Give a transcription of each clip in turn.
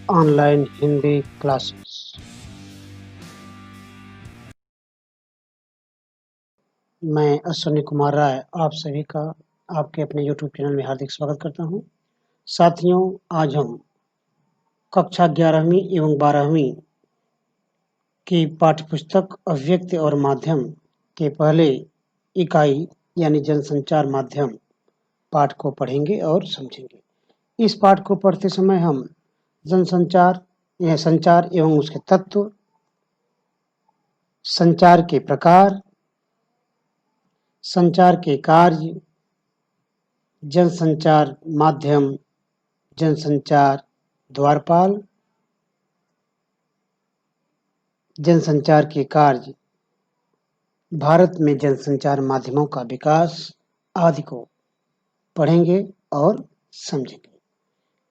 Online Hindi classes. मैं अश्विनी कुमार राय आप सभी का आपके अपने यूट्यूब चैनल में हार्दिक स्वागत करता हूं। साथियों, आज हम कक्षा 11वीं एवं 12वीं की पाठ्यपुस्तक अव्यक्त और माध्यम के पहले इकाई यानी जनसंचार माध्यम पाठ को पढ़ेंगे और समझेंगे। इस पाठ को पढ़ते समय हम जनसंचार या संचार एवं उसके तत्व, संचार के प्रकार, संचार के कार्य, जनसंचार माध्यम, जनसंचार द्वारपाल, जनसंचार के कार्य, भारत में जनसंचार माध्यमों का विकास आदि को पढ़ेंगे और समझेंगे।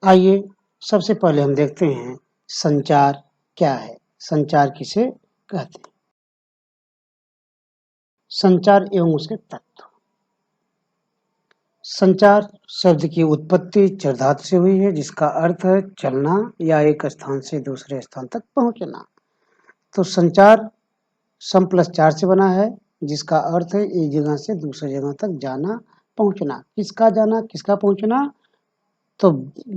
आइए सबसे पहले हम देखते हैं संचार क्या है, संचार किसे कहते हैं। संचार एवं उसके तत्व। संचार शब्द की उत्पत्ति चर धातु से हुई है, जिसका अर्थ है चलना या एक स्थान से दूसरे स्थान तक पहुंचना। तो संचार सम प्लस 4 से बना है, जिसका अर्थ है एक जगह से दूसरी जगह तक जाना, पहुंचना। किसका जाना, किसका पहुंचना? तो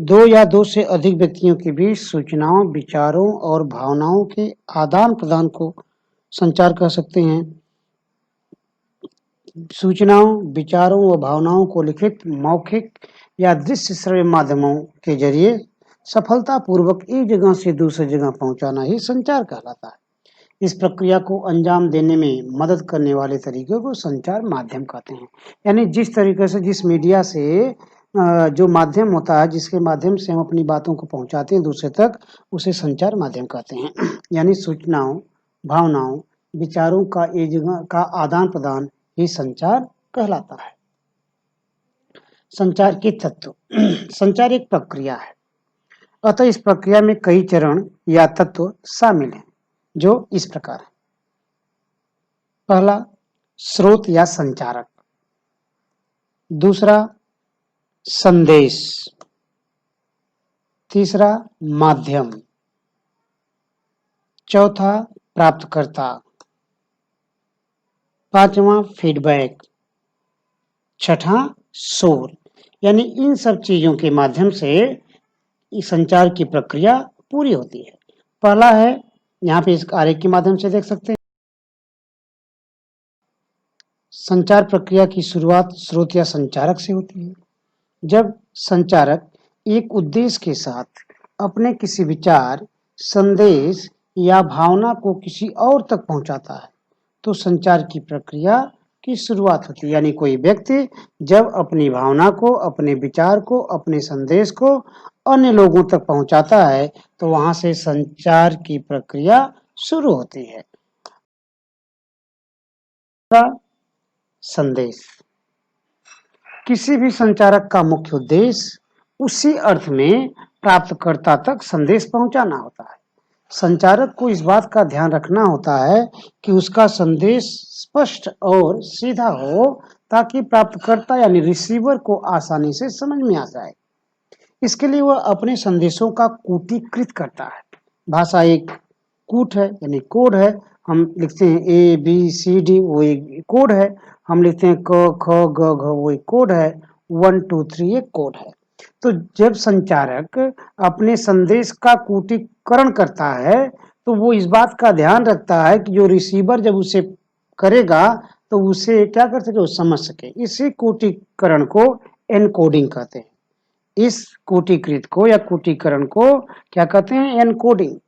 दो या दो से अधिक व्यक्तियों के बीच सूचनाओं, विचारों और भावनाओं के आदान प्रदान को संचार कह सकते हैं। सूचनाओं, विचारों व भावनाओं को लिखित, मौखिक या दृश्य श्रव्य माध्यमों के जरिए सफलतापूर्वक एक जगह से दूसरी जगह पहुंचाना ही संचार कहलाता है। इस प्रक्रिया को अंजाम देने में मदद करने वाले तरीके को संचार माध्यम कहते हैं। यानी जिस तरीके से, जिस मीडिया से जो माध्यम होता है, जिसके माध्यम से हम अपनी बातों को पहुंचाते हैं दूसरे तक, उसे संचार माध्यम कहते हैं। यानी सूचनाओं, भावनाओं, विचारों का एक जगह का आदान प्रदान ही संचार कहलाता है। संचार के तत्व। संचार एक प्रक्रिया है, अतः इस प्रक्रिया में कई चरण या तत्व शामिल हैं, जो इस प्रकार है। पहला, स्रोत या संचारक। दूसरा, संदेश। तीसरा, माध्यम। चौथा, प्राप्तकर्ता। पांचवा, फीडबैक। छठा, शोर। यानी इन सब चीजों के माध्यम से संचार की प्रक्रिया पूरी होती है। पहला है, यहाँ पे इस आरेख के माध्यम से देख सकते हैं, संचार प्रक्रिया की शुरुआत स्रोत या संचारक से होती है। जब संचारक एक उद्देश्य के साथ अपने किसी विचार, संदेश या भावना को किसी और तक पहुंचाता है, तो संचार की प्रक्रिया की शुरुआत होती है। यानी कोई व्यक्ति जब अपनी भावना को, अपने विचार को, अपने संदेश को अन्य लोगों तक पहुंचाता है, तो वहां से संचार की प्रक्रिया शुरू होती है। संदेश। किसी भी संचारक का मुख्य उद्देश्य उसी अर्थ में प्राप्तकर्ता तक संदेश पहुंचाना होता है। संचारक को इस बात का ध्यान रखना होता है कि उसका संदेश स्पष्ट और सीधा हो, ताकि प्राप्तकर्ता यानी रिसीवर को आसानी से समझ में आ जाए। इसके लिए वह अपने संदेशों का कूटीकृत करता है। भाषा एक कूट है, यानी कोड है। हम लिखते हैं ए बी सी डी, वो एक कोड है। हम लिखते हैं क ख ग घ, वो एक कोड है। 1 2 3 एक कोड है। तो जब संचारक अपने संदेश का कूटीकरण करता है, तो वो इस बात का ध्यान रखता है कि जो रिसीवर जब उसे करेगा तो उसे क्या कर सके, वो समझ सके। इसी कूटीकरण को एनकोडिंग कहते हैं। इस कूटीकृत को या कूटीकरण को क्या कहते हैं, एनकोडिंग।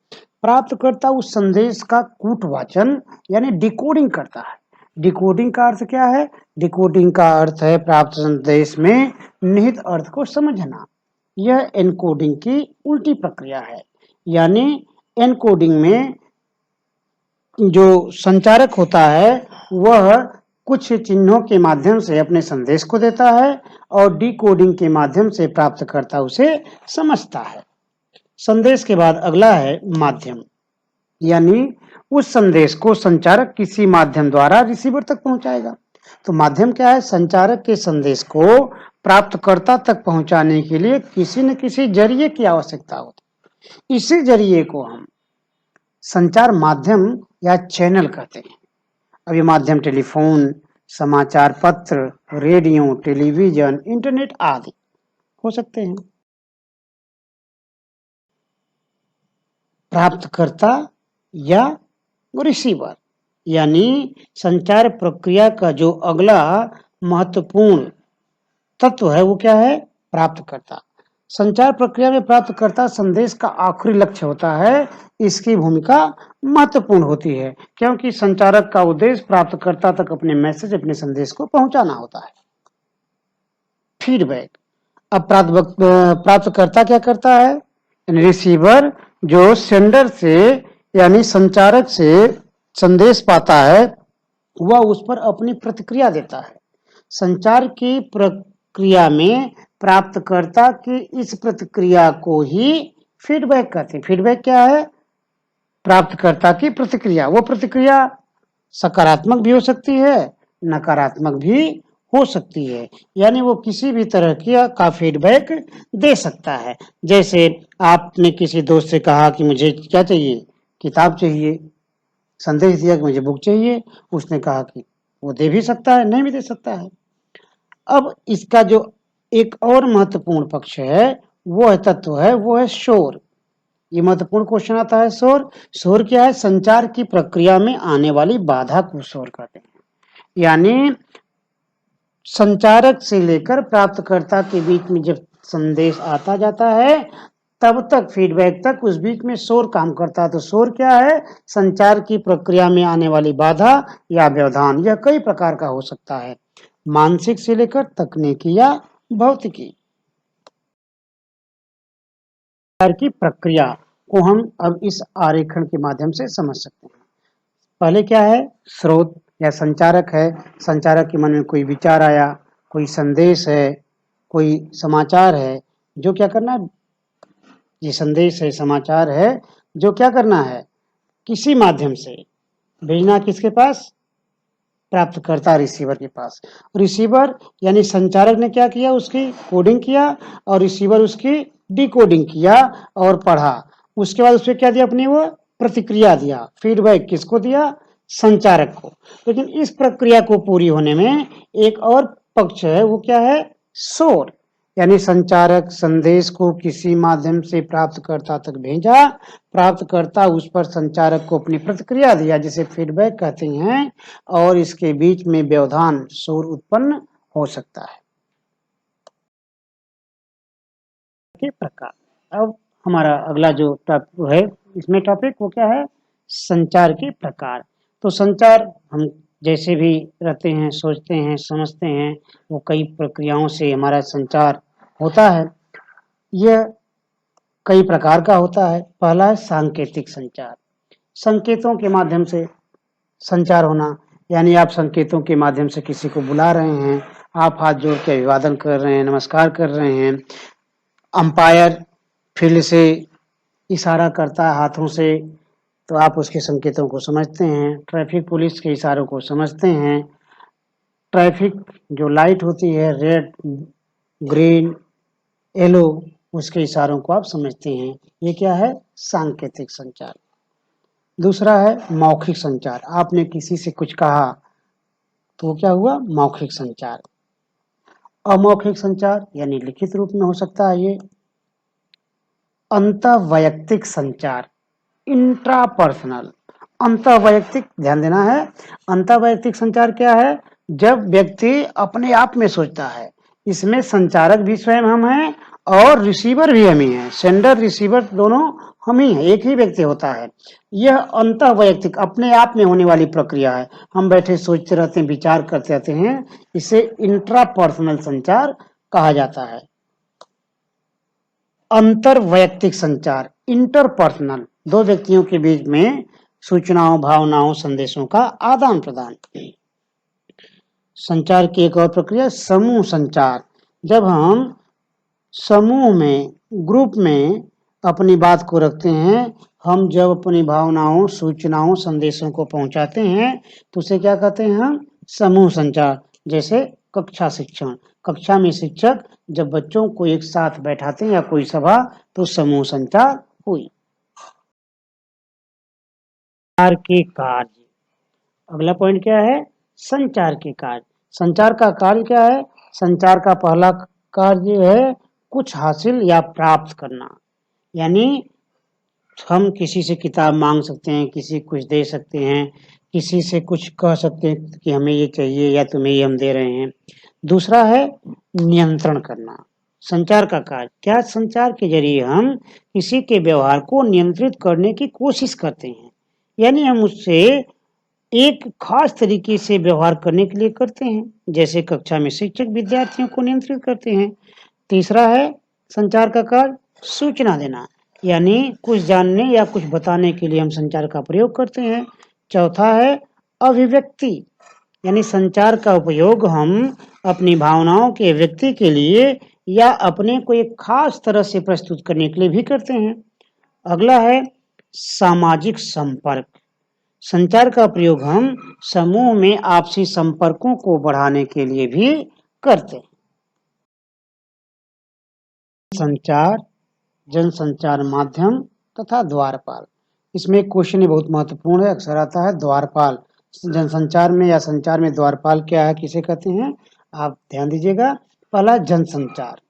प्राप्तकर्ता उस संदेश का कूटवाचन यानी डिकोडिंग करता है। डिकोडिंग का अर्थ क्या है? डिकोडिंग का अर्थ है प्राप्त संदेश में निहित अर्थ को समझना। यह एनकोडिंग की उल्टी प्रक्रिया है। यानी एनकोडिंग में जो संचारक होता है वह कुछ चिन्हों के माध्यम से अपने संदेश को देता है और डिकोडिंग के माध्यम से प्राप्तकर्ता उसे समझता है। संदेश के बाद अगला है माध्यम। यानी उस संदेश को संचारक किसी माध्यम द्वारा रिसीवर तक पहुंचाएगा। तो माध्यम क्या है? संचारक के संदेश को प्राप्तकर्ता तक पहुंचाने के लिए किसी न किसी जरिए की आवश्यकता होती है। इसी जरिए को हम संचार माध्यम या चैनल कहते हैं। अब ये माध्यम टेलीफोन, समाचार पत्र, रेडियो, टेलीविजन, इंटरनेट आदि हो सकते हैं। प्राप्तकर्ता या रिसीवर, यानी संचार प्रक्रिया का जो अगला महत्वपूर्ण तत्व है वो क्या है? प्राप्तकर्ता। संचार प्रक्रिया में प्राप्तकर्ता संदेश का आखिरी लक्ष्य होता है। इसकी भूमिका महत्वपूर्ण होती है क्योंकि संचारक का उद्देश्य प्राप्तकर्ता तक अपने मैसेज, अपने संदेश को पहुंचाना होता है। फीडबैक। अब प्राप्तकर्ता क्या करता है? रिसीवर जो सेंडर से यानी संचारक से संदेश पाता है वह उस पर अपनी प्रतिक्रिया देता है। संचार की प्रक्रिया में प्राप्तकर्ता की इस प्रतिक्रिया को ही फीडबैक कहते हैं। फीडबैक क्या है? प्राप्तकर्ता की प्रतिक्रिया। वो प्रतिक्रिया सकारात्मक भी हो सकती है, नकारात्मक भी हो सकती है, यानी वो किसी भी तरह का फीडबैक दे सकता है। जैसे आपने किसी दोस्त से कहा कि मुझे क्या चाहिए? किताब चाहिए। संदेश दिया कि मुझे बुक चाहिए। उसने कहा कि वो दे भी सकता है, नहीं भी दे सकता है। अब इसका जो एक और महत्वपूर्ण पक्ष है वो है तत्व है वो है शोर। ये महत्वपूर्ण क्वेश्चन आता है। शोर। शोर क्या है? संचार की प्रक्रिया में आने वाली बाधा को शोर कहते हैं। यानी संचारक से लेकर प्राप्तकर्ता के बीच में जब संदेश आता जाता है तब तक, फीडबैक तक, उस बीच में शोर काम करता है। तो शोर क्या है? संचार की प्रक्रिया में आने वाली बाधा या व्यवधान। यह कई प्रकार का हो सकता है, मानसिक से लेकर तकनीकी या भौतिकी। संचार की प्रक्रिया को हम अब इस आरेखण के माध्यम से समझ सकते हैं। पहले क्या है? स्रोत या संचारक है। संचारक के मन में कोई विचार आया, कोई संदेश है, कोई समाचार है, जो क्या करना है? ये संदेश है, समाचार है, जो क्या करना है? किसी माध्यम से भेजना। किसके पास? प्राप्तकर्ता रिसीवर के पास। रिसीवर यानी संचारक ने क्या किया? उसकी कोडिंग किया और रिसीवर उसकी डिकोडिंग किया और पढ़ा। उसके बाद उसपे क्या दिया? अपनी वो प्रतिक्रिया दिया। फीडबैक किसको दिया? संचारक को। लेकिन इस प्रक्रिया को पूरी होने में एक और पक्ष है, वो क्या है? शोर। यानी संचारक संदेश को किसी माध्यम से प्राप्तकर्ता तक भेजा, प्राप्तकर्ता उस पर संचारक को अपनी प्रतिक्रिया दिया जिसे फीडबैक कहते हैं, और इसके बीच में व्यवधान, शोर उत्पन्न हो सकता है। के प्रकार। अब हमारा अगला जो टॉपिक है इसमें टॉपिक वो क्या है? संचार के प्रकार। तो संचार हम जैसे भी रहते हैं, सोचते हैं, समझते हैं, वो कई प्रक्रियाओं से हमारा संचार होता है। यह कई प्रकार का होता है। पहला है सांकेतिक संचार। संकेतों के माध्यम से संचार होना, यानी आप संकेतों के माध्यम से किसी को बुला रहे हैं, आप हाथ जोड़ के अभिवादन कर रहे हैं, नमस्कार कर रहे हैं। अंपायर फील्ड से इशारा करता है हाथों से, तो आप उसके संकेतों को समझते हैं। ट्रैफिक पुलिस के इशारों को समझते हैं। ट्रैफिक जो लाइट होती है, रेड, ग्रीन, येलो, उसके इशारों को आप समझते हैं। ये क्या है? सांकेतिक संचार। दूसरा है मौखिक संचार। आपने किसी से कुछ कहा तो वो क्या हुआ? मौखिक संचार। अमौखिक संचार यानी लिखित रूप में हो सकता है। ये अंतःवैयक्तिक संचार, इंट्रापर्सनल। अंतःवैयक्तिक, ध्यान देना है। अंतःवैयक्तिक संचार क्या है? जब व्यक्ति अपने आप में सोचता है। इसमें संचारक भी स्वयं हम हैं और रिसीवर भी हम ही हैं। सेंडर रिसीवर दोनों हम ही हैं, एक ही व्यक्ति होता है। यह अंतःवैयक्तिक, अपने आप में होने वाली प्रक्रिया है। हम बैठे सोचते रहते हैं, विचार करते रहते हैं। इसे इंट्रापर्सनल संचार कहा जाता है। अंतरवैयक्तिक संचार, इंटरपर्सनल, दो व्यक्तियों के बीच में सूचनाओं, भावनाओं, संदेशों का आदान प्रदान। संचार की एक और प्रक्रिया समूह संचार। जब हम समूह में, ग्रुप में अपनी बात को रखते हैं, हम जब अपनी भावनाओं, सूचनाओं, संदेशों को पहुंचाते हैं तो उसे क्या कहते हैं? हम समूह संचार। जैसे कक्षा शिक्षण। कक्षा में शिक्षक जब बच्चों को एक साथ बैठाते हैं या कोई सभा, तो समूह संचार हुई। संचार के कार्य, अगला पॉइंट क्या है? संचार के कार्य। संचार का कार्य क्या है? संचार का पहला कार्य है कुछ हासिल या प्राप्त करना, यानी हम किसी से किताब मांग सकते हैं, किसी कुछ दे सकते हैं, किसी से कुछ कह सकते हैं कि हमें ये चाहिए या तुम्हें ये हम दे रहे हैं। दूसरा है नियंत्रण करना। संचार का कार्य क्या? संचार के जरिए हम किसी के व्यवहार को नियंत्रित करने की कोशिश करते हैं, यानी हम उससे एक खास तरीके से व्यवहार करने के लिए करते हैं, जैसे कक्षा में शिक्षक विद्यार्थियों को नियंत्रित करते हैं। तीसरा है संचार का कार्य सूचना देना, यानी कुछ जानने या कुछ बताने के लिए हम संचार का प्रयोग करते हैं। चौथा है अभिव्यक्ति, यानी संचार का उपयोग हम अपनी भावनाओं के व्यक्ति के लिए या अपने को एक खास तरह से प्रस्तुत करने के लिए भी करते हैं। अगला है सामाजिक संपर्क। संचार का प्रयोग हम समूह में आपसी संपर्कों को बढ़ाने के लिए भी करते हैं। संचार, जनसंचार माध्यम तथा द्वारपाल। इसमें क्वेश्चन बहुत महत्वपूर्ण है, अक्सर आता है द्वारपाल। जनसंचार में या संचार में द्वारपाल क्या है, किसे कहते हैं, आप ध्यान दीजिएगा। पहला जनसंचार,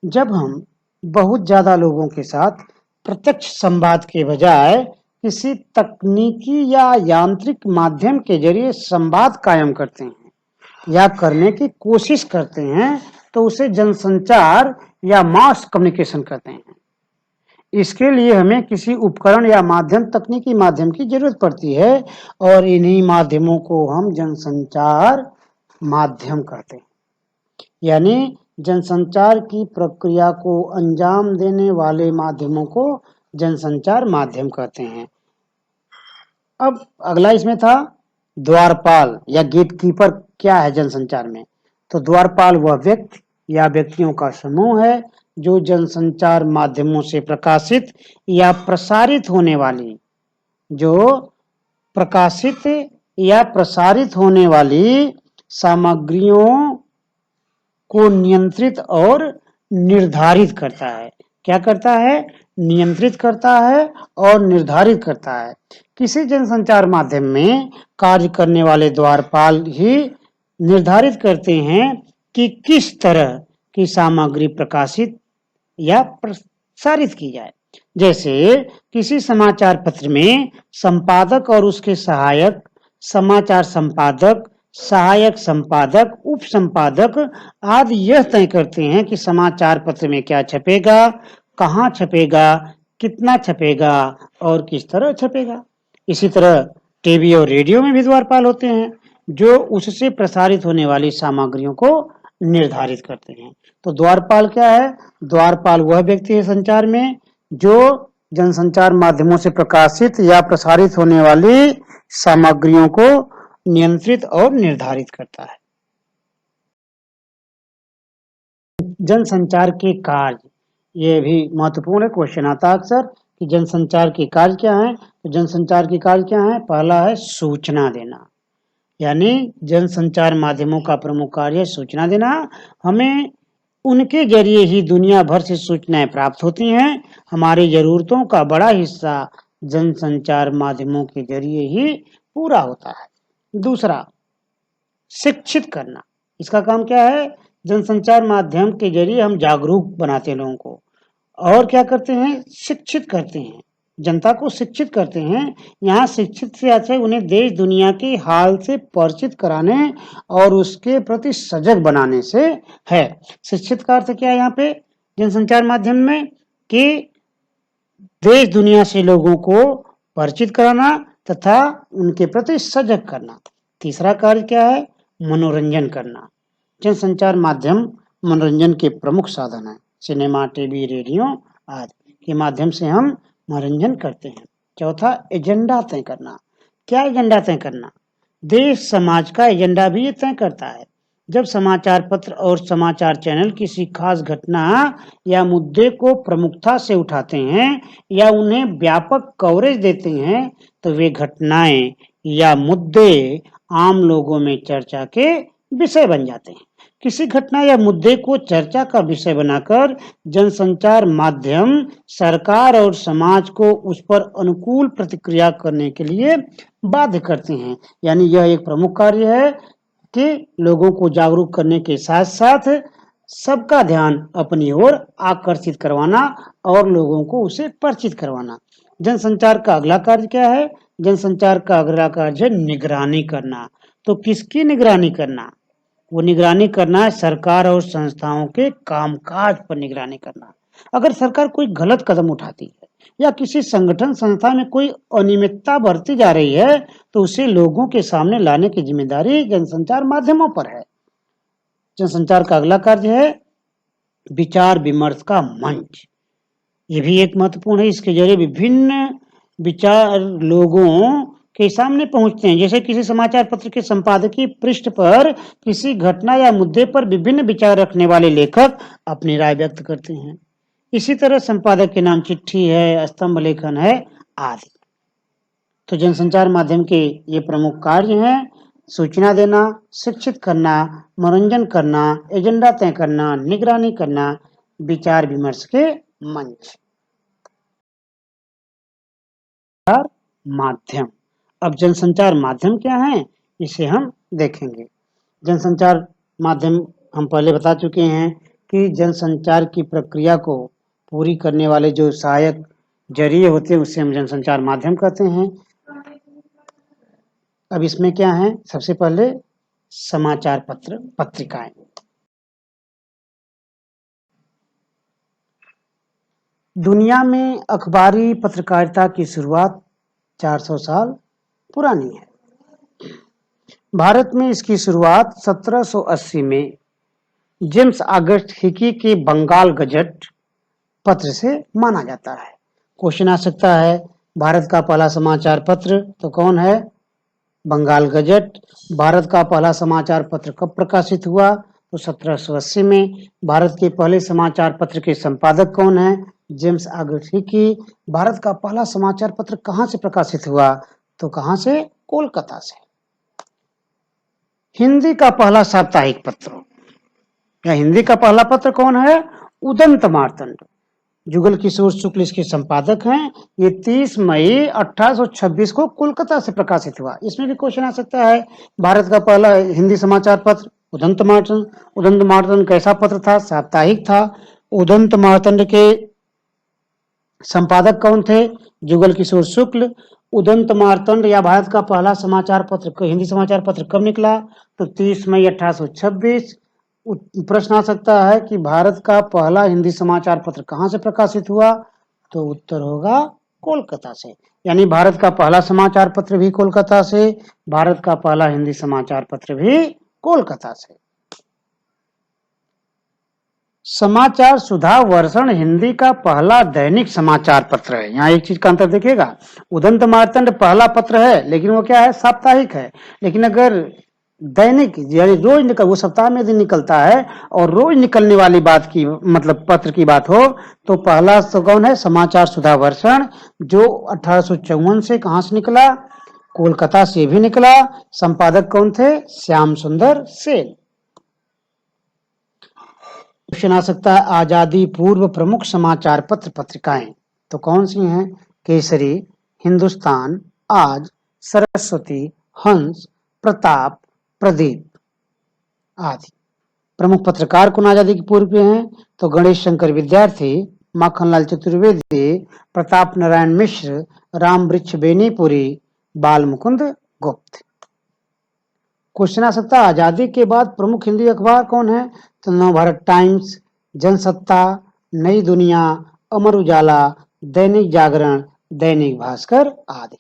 जब हम बहुत ज्यादा लोगों के साथ प्रत्यक्ष संवाद के बजाय किसी तकनीकी या यांत्रिक माध्यम के जरिए संवाद कायम करते हैं या करने की कोशिश करते हैं तो उसे जनसंचार या मास कम्युनिकेशन कहते हैं। इसके लिए हमें किसी उपकरण या माध्यम, तकनीकी माध्यम की जरूरत पड़ती है और इन्हीं माध्यमों को हम जनसंचार माध्यम कहते हैं, यानी जनसंचार की प्रक्रिया को अंजाम देने वाले माध्यमों को जनसंचार माध्यम कहते हैं। अब अगला इसमें था द्वारपाल या गेटकीपर क्या है जनसंचार में। तो द्वारपाल वह व्यक्ति या व्यक्तियों का समूह है जो जनसंचार माध्यमों से प्रकाशित या प्रसारित होने वाली सामग्रियों को नियंत्रित और निर्धारित करता है। क्या करता है? नियंत्रित करता है और निर्धारित करता है। किसी जनसंचार माध्यम में कार्य करने वाले द्वारपाल ही निर्धारित करते हैं कि किस तरह की सामग्री प्रकाशित या प्रसारित की जाए। जैसे किसी समाचार पत्र में संपादक और उसके सहायक, समाचार संपादक, सहायक संपादक, उप संपादक आदि यह तय करते हैं कि समाचार पत्र में क्या छपेगा, कहाँ छपेगा, कितना छपेगा और किस तरह छपेगा। इसी तरह टीवी और रेडियो में भी द्वारपाल होते हैं जो उससे प्रसारित होने वाली सामग्रियों को निर्धारित करते हैं। तो द्वारपाल क्या है? द्वारपाल वह व्यक्ति है संचार में जो जनसंचार माध्यमों से प्रकाशित या प्रसारित होने वाली सामग्रियों को नियंत्रित और निर्धारित करता है। जनसंचार के कार्य, ये भी महत्वपूर्ण है, क्वेश्चन आता है अक्सर कि जनसंचार के कार्य क्या है। तो जनसंचार के कार्य क्या है? पहला है सूचना देना, यानी जनसंचार माध्यमों का प्रमुख कार्य है सूचना देना। हमें उनके जरिए ही दुनिया भर से सूचनाएं प्राप्त होती हैं। हमारी जरूरतों का बड़ा हिस्सा जनसंचार माध्यमों के जरिए ही पूरा होता है। दूसरा, शिक्षित करना। इसका काम क्या है? जनसंचार माध्यम के जरिए हम जागरूक बनाते हैं लोगों को, और क्या करते हैं? शिक्षित करते हैं, जनता को शिक्षित करते हैं। यहाँ शिक्षित से अच्छा उन्हें देश दुनिया के हाल से परिचित कराने और उसके प्रति सजग बनाने से है। शिक्षित का अर्थ क्या है यहाँ पे जनसंचार माध्यम में? कि देश दुनिया से लोगों को परिचित कराना तथा उनके प्रति सजग करना। तीसरा कार्य क्या है? मनोरंजन करना। जनसंचार माध्यम मनोरंजन के प्रमुख साधन है। सिनेमा, टीवी, रेडियो आदि के माध्यम से हम मनोरंजन करते हैं। चौथा, एजेंडा तय करना। क्या एजेंडा तय करना? देश समाज का एजेंडा भी ये तय करता है। जब समाचार पत्र और समाचार चैनल किसी खास घटना या मुद्दे को प्रमुखता से उठाते हैं या उन्हें व्यापक कवरेज देते हैं तो वे घटनाएं या मुद्दे आम लोगों में चर्चा के विषय बन जाते हैं। किसी घटना या मुद्दे को चर्चा का विषय बनाकर जनसंचार माध्यम सरकार और समाज को उस पर अनुकूल प्रतिक्रिया करने के लिए बाध्य करते हैं। यानी यह एक प्रमुख कार्य है कि लोगों को जागरूक करने के साथ साथ सबका ध्यान अपनी ओर आकर्षित करवाना और लोगों को उसे परिचित करवाना। जनसंचार का अगला कार्य क्या है? जनसंचार का अगला कार्य है निगरानी करना। तो किसकी निगरानी करना? वो निगरानी करना है सरकार और संस्थाओं के कामकाज पर निगरानी करना। अगर सरकार कोई गलत कदम उठाती है या किसी संगठन संस्था में कोई अनियमितता बरती जा रही है तो उसे लोगों के सामने लाने की जिम्मेदारी जनसंचार माध्यमों पर है। जनसंचार का अगला कार्य है विचार विमर्श का मंच। ये भी एक महत्वपूर्ण है। इसके जरिए विभिन्न विचार लोगों के सामने पहुंचते हैं। जैसे किसी समाचार पत्र के संपादकीय पृष्ठ पर किसी घटना या मुद्दे पर विभिन्न विचार रखने वाले लेखक अपनी राय व्यक्त करते हैं। इसी तरह संपादक के नाम चिट्ठी है, स्तंभ लेखन है आदि। तो जनसंचार माध्यम के ये प्रमुख कार्य हैं: सूचना देना, शिक्षित करना, मनोरंजन करना, एजेंडा तय करना, निगरानी करना, विचार विमर्श के मंच। माध्यम। अब जनसंचार माध्यम क्या है, इसे हम देखेंगे। जनसंचार माध्यम हम पहले बता चुके हैं कि जनसंचार की प्रक्रिया को पूरी करने वाले जो सहायक जरिए होते हैं उसे हम जनसंचार माध्यम कहते हैं। अब इसमें क्या है? सबसे पहले समाचार पत्र, पत्रिकाएं। दुनिया में अखबारी पत्रकारिता की शुरुआत 400 साल पुरानी है। भारत में इसकी शुरुआत 1780 में जेम्स ऑगस्ट हिकी के बंगाल गजट पत्र से माना जाता है। क्वेश्चन आ सकता है भारत का पहला समाचार पत्र तो कौन है? बंगाल गजट। भारत का पहला समाचार पत्र कब प्रकाशित हुआ? तो 1780 में। भारत के पहले समाचार पत्र के संपादक कौन है? James August Hicky. भारत का पहला समाचार पत्र कहाँ से प्रकाशित हुआ? तो कहाँ से? कोलकाता से। हिंदी का पहला साप्ताहिक पत्र या हिंदी का पहला पत्र कौन है? उदंत मार्तंड। जुगल किशोर शुक्ल इसके संपादक हैं। ये 30 मई 1826 को कोलकाता से प्रकाशित हुआ। इसमें भी क्वेश्चन आ सकता है भारत का पहला हिंदी समाचार पत्र उदंत मार्तंड। उदंत मार्तंड कैसा पत्र था? साप्ताहिक था। उदंत मार्तंड के संपादक कौन थे? जुगल किशोर शुक्ल। उदंत मार्तंड या भारत का पहला समाचार पत्र हिंदी समाचार पत्र कब निकला? तो 30 मई 1826। प्रश्न आ सकता है कि भारत का पहला हिंदी समाचार पत्र कहाँ से प्रकाशित हुआ? तो उत्तर होगा कोलकाता से। यानी भारत का पहला समाचार पत्र भी कोलकाता से, भारत का पहला हिंदी समाचार पत्र भी कोलकाता से। समाचार सुधा वर्षण हिंदी का पहला दैनिक समाचार पत्र है। यहाँ एक चीज का अंतर देखिएगा, उदंत मार्तंड पहला पत्र है लेकिन वो क्या है? साप्ताहिक है। लेकिन अगर दैनिक यानी रोज निकल, वो सप्ताह में दिन निकलता है और रोज निकलने वाली बात की मतलब पत्र की बात हो तो पहला तो कौन है? समाचार सुधा वर्षण, जो 1854 से कहां से निकला? कोलकाता से भी निकला। संपादक कौन थे? श्याम सुंदर सेन। क्वेश्चन आ सकता है आजादी पूर्व प्रमुख समाचार पत्र पत्रिकाएं तो कौन सी हैं? केसरी, हिंदुस्तान, आज, सरस्वती, हंस, प्रताप, प्रदीप आदि। प्रमुख पत्रकार कौन आजादी के पूर्व के हैं? तो गणेश शंकर विद्यार्थी, माखनलाल चतुर्वेदी, प्रताप नारायण मिश्र, राम वृक्ष बेनीपुरी, बाल मुकुंद गुप्त। क्वेश्चन आ सकता है आजादी के बाद प्रमुख हिंदी अखबार कौन है? तो नवभारत टाइम्स, जनसत्ता, नई दुनिया, अमर उजाला, दैनिक जागरण, दैनिक भास्कर आदि।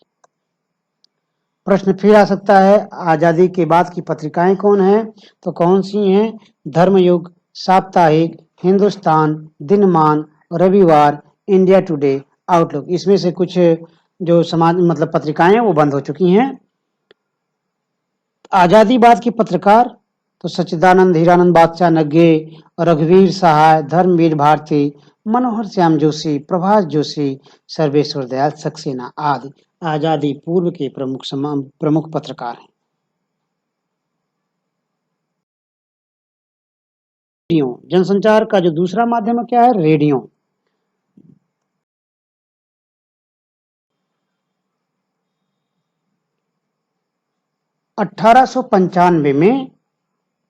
प्रश्न फिर आ सकता है आजादी के बाद की पत्रिकाएं कौन है? तो कौन सी हैं? धर्मयुग, साप्ताहिक, हिंदुस्तान, दिनमान, रविवार, इंडिया टुडे, आउटलुक। इसमें से कुछ जो समाज मतलब पत्रिकाएं वो बंद हो चुकी हैं। आजादी बाद के पत्रकार तो सच्चिदानंद, हीरानंद बादशाह नग्गे, रघुवीर सहाय, धर्मवीर भारती, मनोहर श्याम जोशी, प्रभाष जोशी, सर्वेश्वर दयाल सक्सेना आदि आजादी पूर्व के प्रमुख पत्रकार हैं। रेडियो, जनसंचार का जो दूसरा माध्यम है क्या है? रेडियो। अठारह में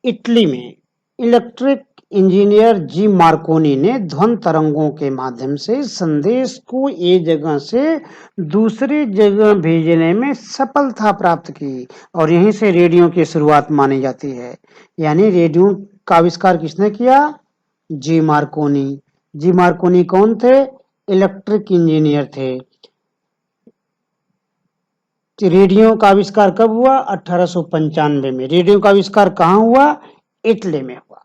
इटली में इलेक्ट्रिक इंजीनियर जी मार्कोनी ने ध्वनि तरंगों के माध्यम से संदेश को एक जगह से दूसरी जगह भेजने में सफलता प्राप्त की और यहीं से रेडियो की शुरुआत मानी जाती है। यानी रेडियो का आविष्कार किसने किया? जी मार्कोनी। जी मार्कोनी कौन थे? इलेक्ट्रिक इंजीनियर थे। रेडियो का आविष्कार कब हुआ? 1895 में। रेडियो का आविष्कार कहाँ हुआ? इटली में हुआ।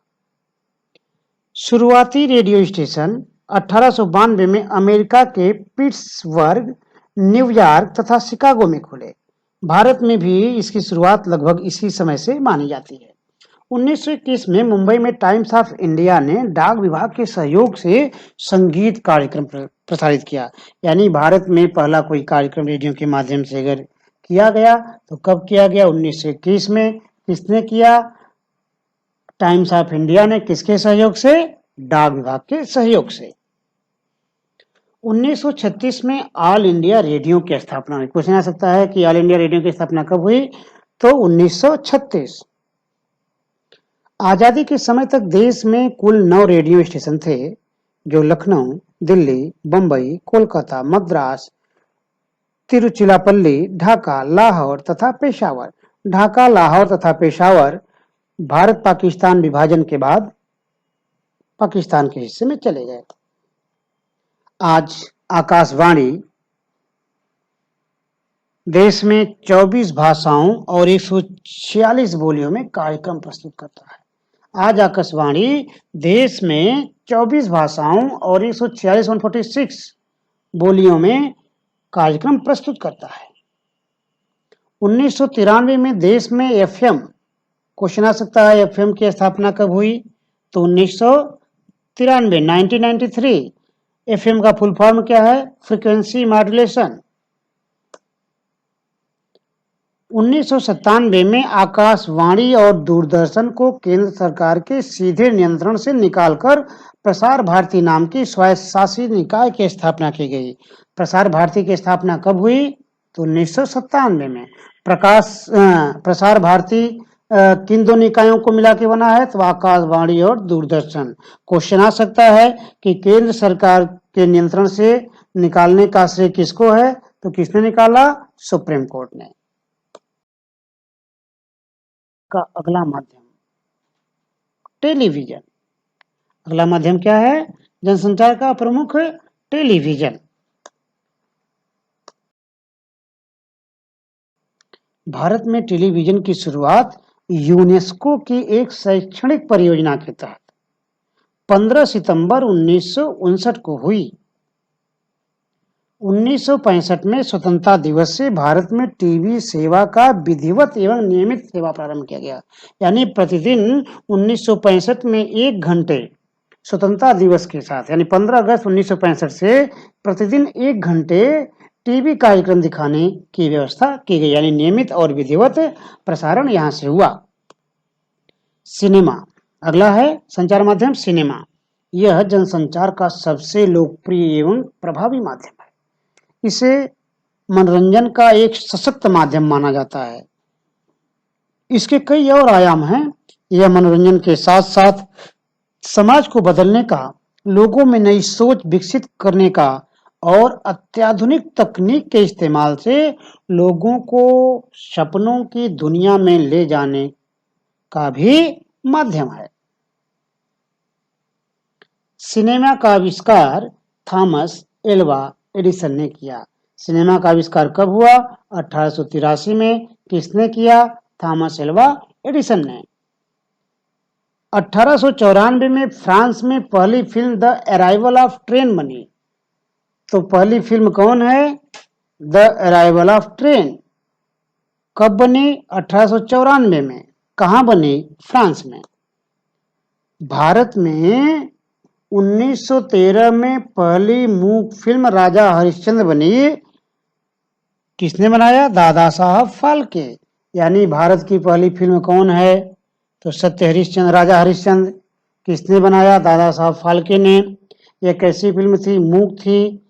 शुरुआती रेडियो स्टेशन 1892 में अमेरिका के पिट्सबर्ग, न्यूयॉर्क तथा शिकागो में खुले। भारत में भी इसकी शुरुआत लगभग इसी समय से मानी जाती है। 1921 में मुंबई में टाइम्स ऑफ इंडिया ने डाक विभाग के सहयोग से संगीत कार्यक्रम प्रसारित किया। यानी भारत में पहला कोई कार्यक्रम रेडियो के माध्यम से अगर किया गया तो कब किया गया? 1921 में। किसने किया? टाइम्स ऑफ इंडिया ने। किसके सहयोग से? डाक विभाग के सहयोग से। 1936 में ऑल इंडिया रेडियो की स्थापना हुई। क्वेश्चन आ सकता है कि ऑल इंडिया रेडियो की स्थापना कब हुई? तो 1936। आजादी के समय तक देश में कुल 9 रेडियो स्टेशन थे, जो लखनऊ, दिल्ली, बंबई, कोलकाता, मद्रास, तिरुचिरापल्ली, ढाका, लाहौर तथा पेशावर। ढाका, लाहौर तथा पेशावर भारत पाकिस्तान विभाजन के बाद पाकिस्तान के हिस्से में चले गए। आज आकाशवाणी देश में 24 भाषाओं और 146 बोलियों में कार्यक्रम प्रस्तुत करता है। आज आकाशवाणी देश में 24 भाषाओं और 146 बोलियों में कार्यक्रम प्रस्तुत करता है। 1993 में देश में एफएम, क्वेश्चन आ सकता है एफएम की स्थापना कब हुई? तो 1993, 1993। एफएम का फुल फॉर्म क्या है? Frequency modulation. 1997 में आकाशवाणी और दूरदर्शन को केंद्र सरकार के सीधे नियंत्रण से निकालकर प्रसार भारती नाम की स्वयंशासी निकाय की स्थापना की गई। प्रसार भारती की स्थापना कब हुई? तो 1997 में। प्रसार भारती किन दो निकायों को मिला के बना है? तो आकाशवाणी और दूरदर्शन। क्वेश्चन आ सकता है कि केंद्र सरकार के नियंत्रण से निकालने का श्रेय किसको है? तो किसने निकाला? सुप्रीम कोर्ट ने। का अगला माध्यम टेलीविजन। अगला माध्यम क्या है? जनसंचार का प्रमुख टेलीविजन। भारत में टेलीविजन की शुरुआत यूनेस्को की एक शैक्षणिक परियोजना के तहत 15 सितंबर 1959 को हुई। 1965 में स्वतंत्रता दिवस से भारत में टीवी सेवा का विधिवत एवं नियमित सेवा प्रारंभ किया गया। यानी प्रतिदिन 1965 में 1 घंटे स्वतंत्रता दिवस के साथ, यानी 15 अगस्त 1965 से प्रतिदिन 1 घंटे टीवी कार्यक्रम दिखाने की व्यवस्था की गई। यानी नियमित और विधिवत प्रसारण यहां से हुआ। सिनेमा अगला है संचार माध्यम सिनेमा। यह जनसंचार का सबसे लोकप्रिय एवं प्रभावी माध्यम है। इसे मनोरंजन का एक सशक्त माध्यम माना जाता है। इसके कई और आयाम हैं। यह मनोरंजन के साथ साथ समाज को बदलने का, लोगों में नई सोच विकसित करने का और अत्याधुनिक तकनीक के इस्तेमाल से लोगों को सपनों की दुनिया में ले जाने का भी माध्यम है। सिनेमा का आविष्कार थॉमस एल्वा एडिसन ने किया। सिनेमा का आविष्कार कब हुआ? 1883 में। किसने किया? थॉमस एल्वा एडिसन ने। 1894 में फ्रांस में पहली film the arrival of train बनी। तो पहली फिल्म कौन है? The arrival of train. कब बनी? 1894 में। कहां बनी? फ्रांस में। भारत में 1913 में पहली मूक फिल्म राजा हरिश्चंद्र बनी। किसने बनाया? दादा साहब फाल्के। यानी भारत की पहली फिल्म कौन है? तो सत्य हरिश्चंद्र, राजा हरिश्चंद्र। किसने बनाया? दादा साहब फाल्के ने। यह कैसी फिल्म थी? मूक थी।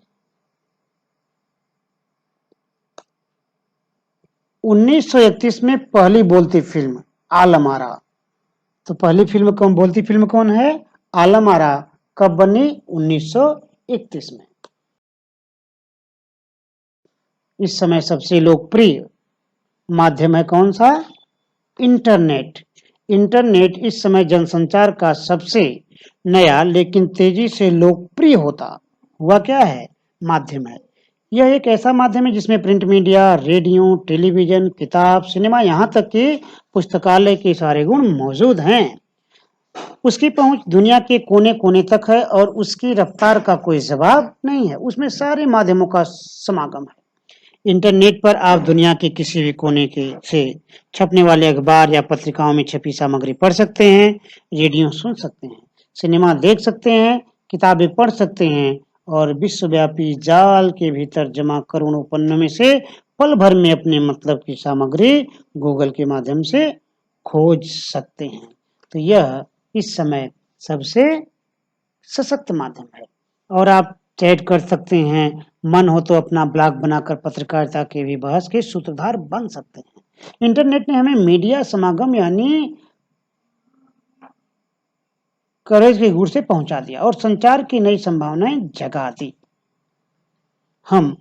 1931 में पहली बोलती फिल्म आलम आरा। तो पहली फिल्म कौन, बोलती फिल्म कौन है? आलम आरा। कब बनी? 1931 में। इस समय सबसे लोकप्रिय माध्यम है कौन सा? इंटरनेट। इंटरनेट इस समय जनसंचार का सबसे नया लेकिन तेजी से लोकप्रिय होता हुआ क्या है? माध्यम है। यह एक ऐसा माध्यम है जिसमें प्रिंट मीडिया, रेडियो, टेलीविजन, किताब, सिनेमा, यहाँ तक कि पुस्तकालय के सारे गुण मौजूद हैं। उसकी पहुंच दुनिया के कोने-कोने तक है और उसकी रफ्तार का कोई जवाब नहीं है। उसमें सारे माध्यमों का समागम है। इंटरनेट पर आप दुनिया के किसी भी कोने के से छपने वाले अखबार या पत्रिकाओं में छपी सामग्री पढ़ सकते हैं, रेडियो सुन सकते हैं, सिनेमा देख सकते हैं, किताबें पढ़ सकते हैं और विश्वव्यापी जाल के भीतर जमा करोड़ों पन्नों में से पल भर में अपने मतलब की सामग्री गूगल के माध्यम से खोज सकते हैं। तो यह इस समय सबसे सशक्त माध्यम है। और आप चैट कर सकते हैं, मन हो तो अपना ब्लॉग बनाकर पत्रकारिता के भी बहस के सूत्रधार बन सकते हैं। इंटरनेट ने हमें मीडिया समागम यानी कवरेज के गुर से पहुंचा दिया और संचार की नई संभावनाएं जगा दी। हम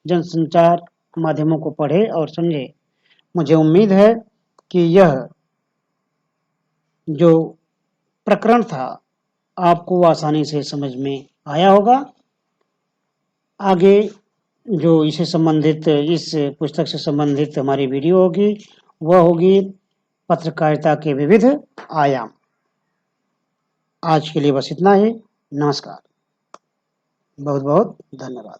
जनसंचार माध्यमों को पढ़े और समझे। मुझे उम्मीद है कि यह जो प्रकरण था आपको आसानी से समझ में आया होगा। आगे जो इससे संबंधित, इस पुस्तक से संबंधित हमारी वीडियो होगी वह होगी पत्रकारिता के विविध आयाम। आज के लिए बस इतना ही। नमस्कार। बहुत बहुत धन्यवाद।